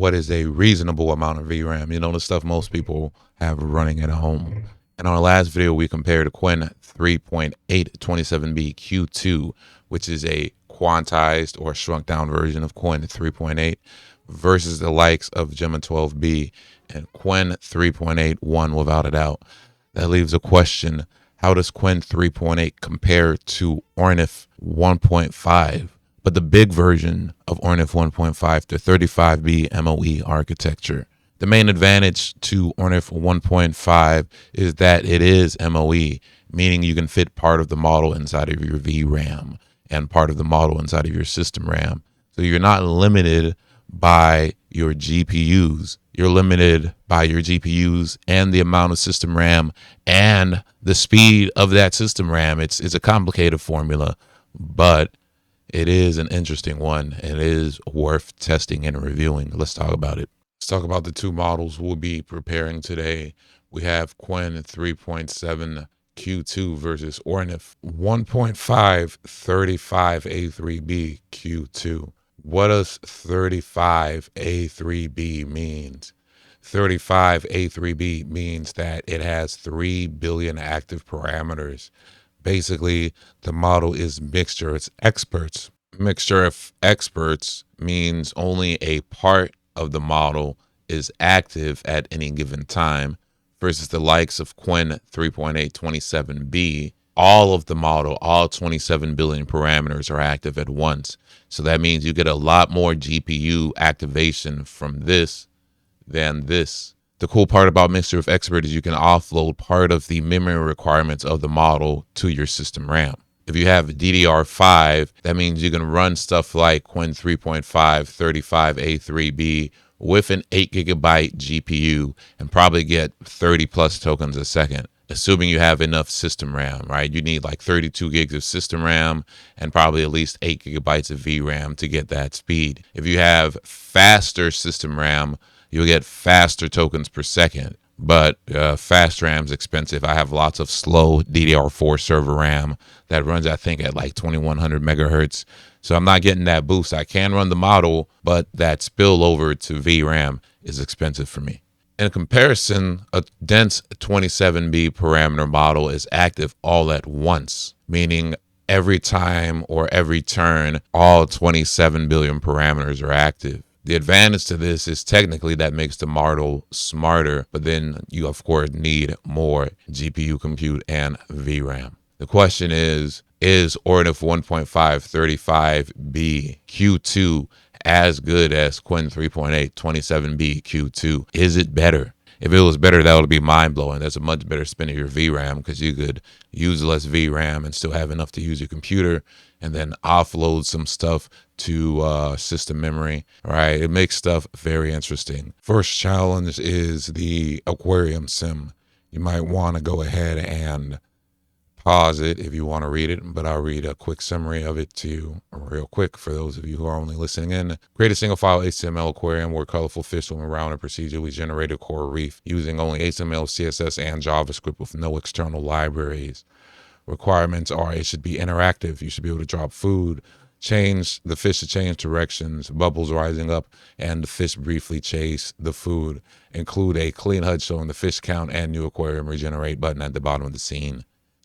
what is a reasonable amount of VRAM? You know, the stuff most people have running at home. In our last video, we compared Qwen 3.827B Q2, which is a quantized or shrunk down version of Qwen 3.8 versus the likes of Gemma 12B and Qwen 3.81 without a doubt. That leaves a question: how does Qwen 3.8 compare to Ornith 1.5? But the big version of Ornith 1.5 to 35B MOE architecture. The main advantage to Ornith 1.5 is that it is MOE, meaning you can fit part of the model inside of your VRAM and part of the model inside of your system RAM. So you're not limited by your GPUs. You're limited by your GPUs and the amount of system RAM and the speed of that system RAM. It's a complicated formula, but it is an interesting one. It is worth testing and reviewing. Let's talk about it. Let's talk about the two models we'll be preparing today. We have Qwen 3.7 Q2 versus Ornith 1.5 35A3B Q2. What does 35A3B means? 35A3B means that it has 3 billion active parameters. Basically, the model is mixture. It's experts. Mixture of experts means only a part of the model is active at any given time versus the likes of Qwen 3.827B. All of the model, all 27 billion parameters are active at once. So that means you get a lot more GPU activation from this than this. The cool part about Mixture of Expert is you can offload part of the memory requirements of the model to your system RAM. If you have DDR5, that means you can run stuff like Qwen 3.5 35A3B with an 8 gigabyte GPU and probably get 30 plus tokens a second, assuming you have enough system RAM, right? You need like 32 gigs of system RAM and probably at least 8 gigabytes of VRAM to get that speed. If you have faster system RAM, you'll get faster tokens per second, but fast RAM's expensive. I have lots of slow DDR4 server RAM that runs, I think, at like 2100 megahertz. So I'm not getting that boost. I can run the model, but that spillover to VRAM is expensive for me. In comparison, a dense 27B parameter model is active all at once, meaning every time or every turn, all 27 billion parameters are active. The advantage to this is technically that makes the model smarter, but then you, of course, need more GPU compute and VRAM. The question is Ornith 1.5 35B Q2 as good as Qwen 3.8 27B Q2? Is it better? If it was better, that would be mind-blowing. That's a much better spin of your VRAM because you could use less VRAM and still have enough to use your computer and then offload some stuff to system memory, right? It makes stuff very interesting. First challenge is the Aquarium sim. You might want to go ahead and pause it if you want to read it, but I'll read a quick summary of it to you real quick for those of you who are only listening in. Create a single file HTML aquarium where colorful fish swim around a procedurally generated coral reef using only HTML, CSS, and JavaScript with no external libraries. Requirements are it should be interactive. You should be able to drop food, change the fish to change directions, bubbles rising up, and the fish briefly chase the food. Include a clean HUD showing the fish count and new aquarium regenerate button at the bottom of the scene.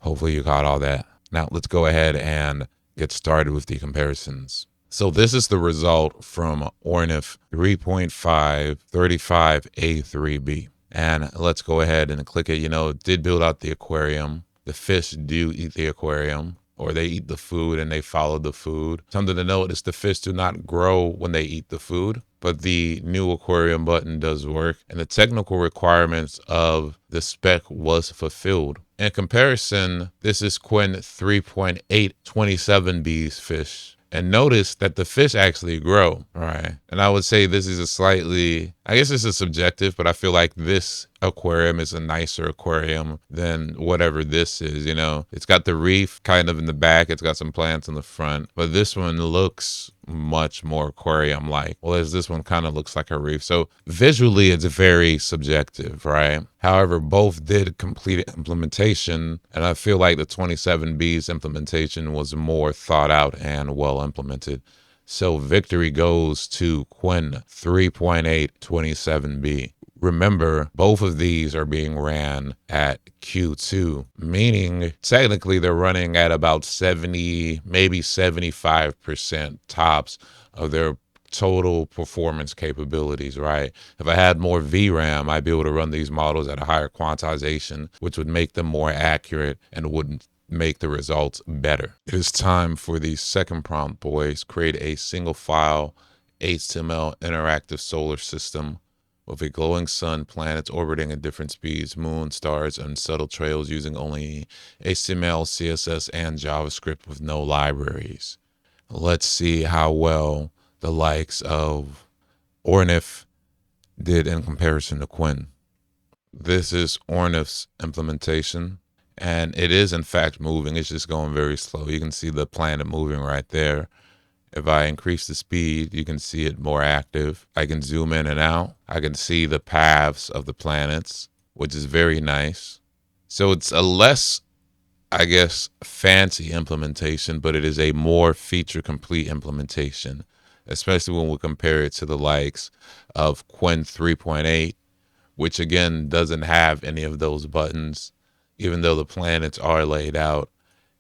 Hopefully you caught all that. Now let's go ahead and get started with the comparisons. So this is the result from Ornith 3.5 35A3B. And let's go ahead and click it. You know, it did build out the aquarium. The fish do eat the aquarium, or they eat the food and they follow the food. Something to note is the fish do not grow when they eat the food, but the new aquarium button does work, and the technical requirements of the spec was fulfilled. In comparison, this is Qwen 3.8 27B's fish. And notice that the fish actually grow, right? And I would say this is a slightly, I guess this is subjective, but I feel like this aquarium is a nicer aquarium than whatever this is, you know? It's got the reef kind of in the back. It's got some plants in the front, but this one looks much more aquarium-like. Whereas this one kind of looks like a reef. So visually, it's very subjective, right? However, both did complete implementation, and I feel like the 27B's implementation was more thought out and well implemented. So victory goes to Qwen 3.827b. Remember, both of these are being ran at Q2, meaning technically they're running at about 70, maybe 75% tops of their total performance capabilities, right? If I had more VRAM, I'd be able to run these models at a higher quantization, which would make them more accurate and would make the results better. It is time for the second prompt, boys. Create a single file HTML interactive solar system with a glowing sun, planets orbiting at different speeds, moon, stars, and subtle trails using only HTML, CSS, and JavaScript with no libraries. Let's see how well the likes of Ornith did in comparison to Qwen. This is Ornith's implementation, and it is in fact moving. It's just going very slow. You can see the planet moving right there. If I increase the speed, you can see it more active. I can zoom in and out. I can see the paths of the planets, which is very nice. So it's a less, I guess, fancy implementation, but it is a more feature complete implementation, especially when we compare it to the likes of Qwen 3.8, which again doesn't have any of those buttons, even though the planets are laid out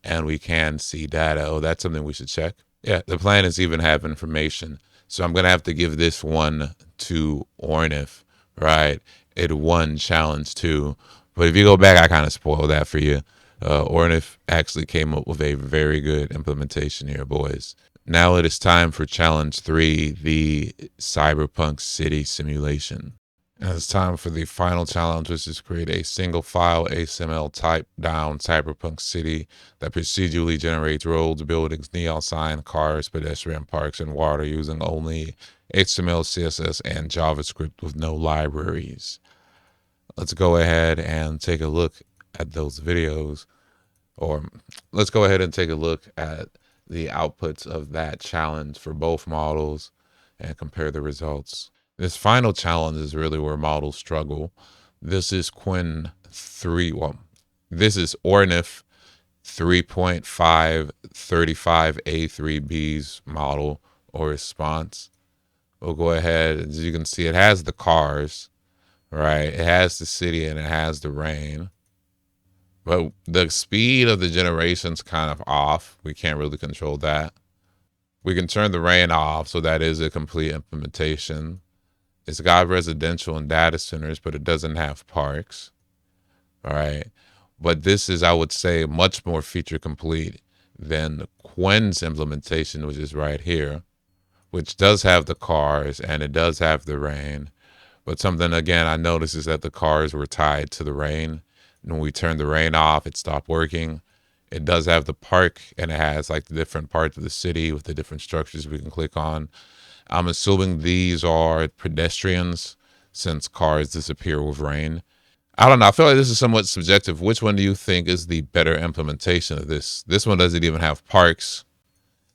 and we can see data. Oh, that's something we should check. Yeah, the planets even have information. So I'm going to have to give this one to Ornith, right? It won challenge 2. But if you go back, I kind of spoiled that for you. Ornith actually came up with a very good implementation here, boys. Now it is time for challenge 3, the Cyberpunk city simulation. And it's time for the final challenge, which is create a single file HTML type down cyberpunk city that procedurally generates roads, buildings, neon sign, cars, pedestrian parks, and water using only HTML, CSS, and JavaScript with no libraries. Let's go ahead and take a look at those videos, or let's go ahead and take a look at the outputs of that challenge for both models and compare the results. This final challenge is really where models struggle. This is Qwen 3, well, this is Ornith 3.535A3B's model or response. We'll go ahead, as you can see, it has the cars, right? It has the city and it has the rain. But the speed of the generation's kind of off. We can't really control that. We can turn the rain off, so that is a complete implementation. It's got residential and data centers, but it doesn't have parks. All right. But this is, I would say, much more feature complete than Qwen's implementation, which is right here, which does have the cars and it does have the rain. But something, again, I noticed is that the cars were tied to the rain. And when we turned the rain off, it stopped working. It does have the park and it has like the different parts of the city with the different structures we can click on. I'm assuming these are pedestrians since cars disappear with rain. I don't know. I feel like this is somewhat subjective. Which one do you think is the better implementation of this? This one doesn't even have parks.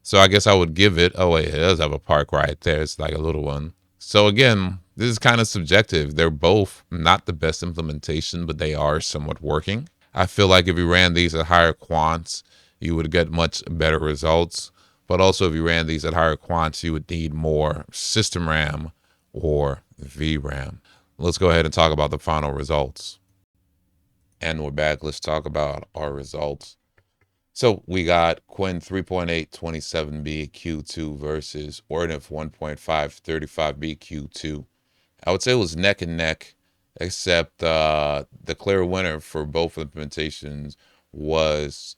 So I guess I would give it, oh wait, it does have a park right there. It's like a little one. So again, this is kind of subjective. They're both not the best implementation, but they are somewhat working. I feel like if you ran these at higher quants, you would get much better results. But also if you ran these at higher quants, you would need more system RAM or VRAM. Let's go ahead and talk about the final results. And we're back. Let's talk about our results. So we got Qwen 3.827B Q2 versus Ornith 1.535B Q2. I would say it was neck and neck, except the clear winner for both implementations was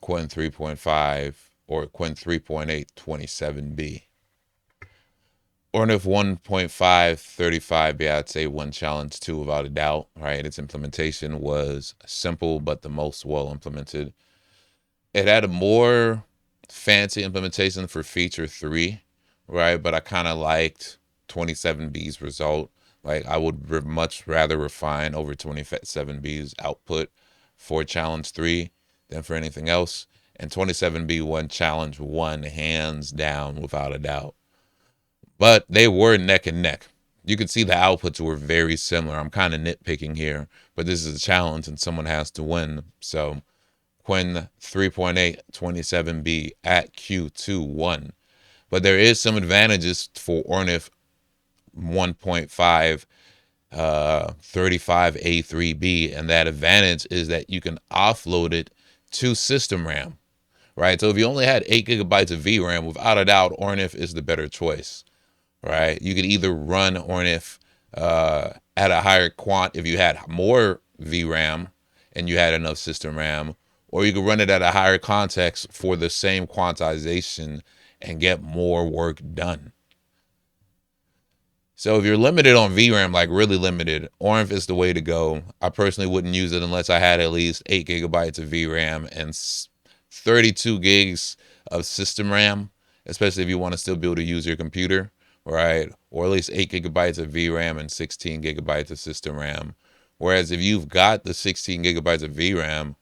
Qwen 3.5 or Qwen 3.827B. Ornith 1.535B, I'd say one challenge 2 without a doubt, right? Its implementation was simple, but the most well implemented. It had a more fancy implementation for feature 3, right? But I kind of liked 27B's result. Like I would much rather refine over 27B's output for challenge 3 than for anything else. And 27B won challenge 1 hands down without a doubt. But they were neck and neck. You could see the outputs were very similar. I'm kind of nitpicking here, but this is a challenge and someone has to win. So Qwen 3.827B at Q2 won. But there is some advantages for Ornith 1.5 35A3B, and that advantage is that you can offload it to system RAM, right? So if you only had 8 GB of VRAM, without a doubt, Ornith is the better choice, right? You could either run Ornith at a higher quant if you had more VRAM and you had enough system RAM, or you could run it at a higher context for the same quantization and get more work done. So if you're limited on VRAM, like really limited, Ornith is the way to go. I personally wouldn't use it unless I had at least 8 GB of VRAM and 32 gigs of system RAM, especially if you want to still be able to use your computer, right? Or at least 8 GB of VRAM and 16 GB of system RAM. Whereas if you've got the 16 GB of VRAM,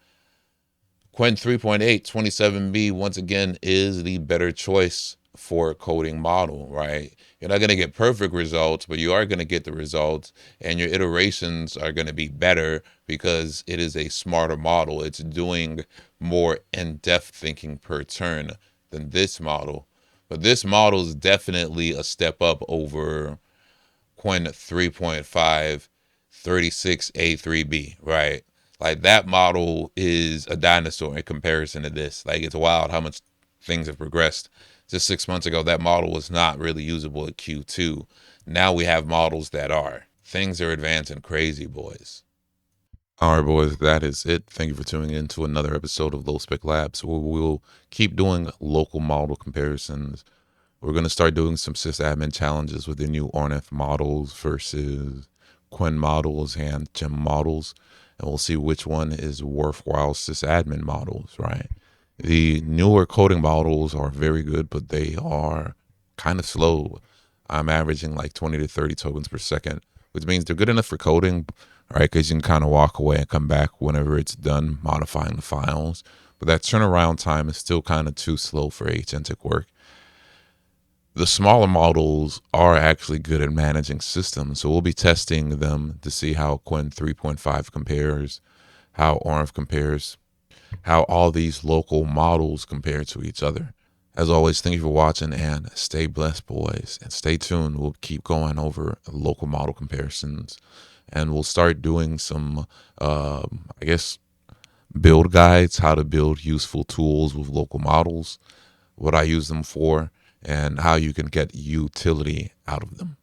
Qwen 3.8 27B once again is the better choice for a coding model, right? You're not going to get perfect results, but you are going to get the results, and your iterations are going to be better because it is a smarter model. It's doing more in-depth thinking per turn than this model. But this model is definitely a step up over Qwen 3.5 36A3B, right? Like that model is a dinosaur in comparison to this. Like it's wild how much things have progressed. Just 6 months ago, that model was not really usable at Q2. Now we have models that are. Things are advancing crazy, boys. All right, boys, that is it. Thank you for tuning in to another episode of Low Spec Labs, where we'll keep doing local model comparisons. We're going to start doing some sysadmin challenges with the new Ornith models versus Qwen models and Gem models, and we'll see which one is worthwhile sysadmin models, right? The newer coding models are very good, but they are kind of slow. I'm averaging like 20 to 30 tokens per second, which means they're good enough for coding, right? Because you can kind of walk away and come back whenever it's done modifying the files. But that turnaround time is still kind of too slow for agentic work. The smaller models are actually good at managing systems, so we'll be testing them to see how Qwen 3.5 compares, how Ornith compares, how all these local models compare to each other. As always, thank you for watching and stay blessed, boys. And stay tuned. We'll keep going over local model comparisons, and we'll start doing some, I guess, build guides, how to build useful tools with local models, what I use them for, and how you can get utility out of them.